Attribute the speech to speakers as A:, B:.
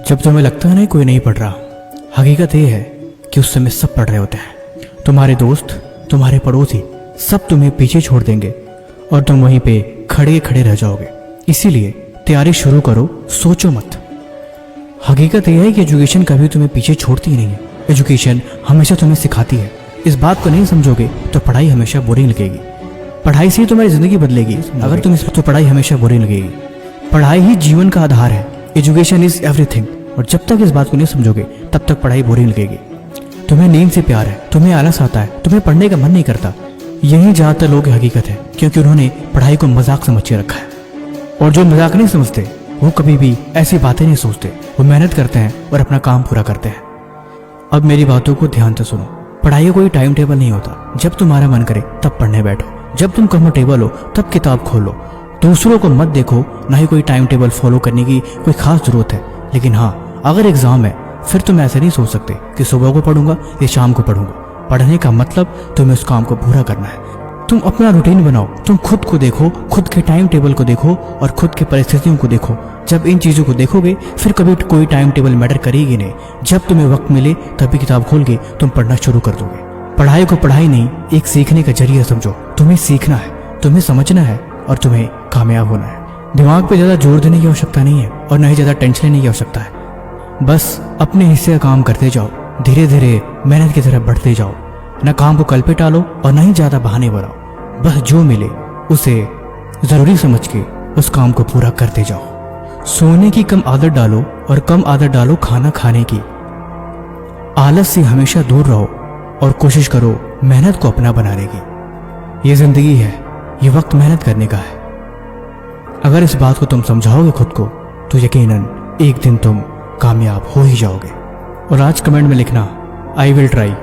A: जब तुम्हें लगता है ना कोई नहीं पढ़ रहा, हकीकत ये है कि उस समय सब पढ़ रहे होते हैं। तुम्हारे दोस्त, तुम्हारे पड़ोसी सब तुम्हें पीछे छोड़ देंगे और तुम वहीं पे खड़े खड़े रह जाओगे। इसीलिए तैयारी शुरू करो, सोचो मत। हकीकत यह है कि एजुकेशन कभी तुम्हें पीछे छोड़ती ही नहीं है। एजुकेशन हमेशा तुम्हें सिखाती है। इस बात को नहीं समझोगे तो पढ़ाई हमेशा बोरिंग लगेगी। पढ़ाई से ही तुम्हारी जिंदगी बदलेगी। अगर तुम इस तो पढ़ाई हमेशा बोरिंग लगेगी। पढ़ाई ही जीवन का आधार है। Education is everything. और जब तक इस बात को नहीं समझोगे तब तक पढ़ाई बोरिंग लगेगी। तुम्हें नींद से प्यार है, तुम्हें आलस आता है, तुम्हें पढ़ने का मन नहीं करता। यही ज़्यादातर लोगों की हकीकत है, क्योंकि उन्होंने पढ़ाई को मजाक समझ के रखा है। और जो मजाक नहीं समझते वो कभी भी ऐसी बातें नहीं सोचते। वो मेहनत करते हैं और अपना काम पूरा करते हैं। अब मेरी बातों को ध्यान से सुनो। पढ़ाई का कोई टाइम टेबल नहीं होता। जब तुम्हारा मन करे तब पढ़ने बैठो। जब तुम कंफर्टेबल हो तब किताब खोलो। दूसरों को मत देखो, ना ही कोई टाइम टेबल फॉलो करने की कोई खास जरूरत है। लेकिन हाँ, अगर एग्जाम है फिर तुम ऐसे नहीं सोच सकते कि सुबह को पढ़ूंगा या शाम को पढ़ूंगा। पढ़ने का मतलब तुम्हें उस काम को पूरा करना है। तुम अपना रूटीन बनाओ। तुम खुद को देखो, खुद के टाइम टेबल को देखो और खुद की परिस्थितियों को देखो। जब इन चीज़ों को देखोगे फिर कभी कोई टाइम टेबल मैटर करेगी नहीं। जब तुम्हें वक्त मिले तभी किताब खोल के तुम पढ़ना शुरू कर दोगे। पढ़ाई को पढ़ाई नहीं, एक सीखने का जरिया समझो। तुम्हें सीखना है, तुम्हें समझना है और तुम्हें कामयाब होना है। दिमाग पे ज़्यादा जोर देने की आवश्यकता नहीं है और न ही ज़्यादा टेंशन लेने की आवश्यकता है। बस अपने हिस्से का काम करते जाओ, धीरे धीरे मेहनत की तरफ बढ़ते जाओ। न काम को कल पे टालो और न ही ज़्यादा बहाने बनाओ। बस जो मिले उसे ज़रूरी समझ के उस काम को पूरा करते जाओ। सोने की कम आदत डालो और कम आदत डालो खाना खाने की। आलस से हमेशा दूर रहो और कोशिश करो मेहनत को अपना बनाने की। ये ज़िंदगी है, ये वक्त मेहनत करने का है। अगर इस बात को तुम समझाओगे खुद को तो यकीनन एक दिन तुम कामयाब हो ही जाओगे। और आज कमेंट में लिखना, आई विल ट्राई।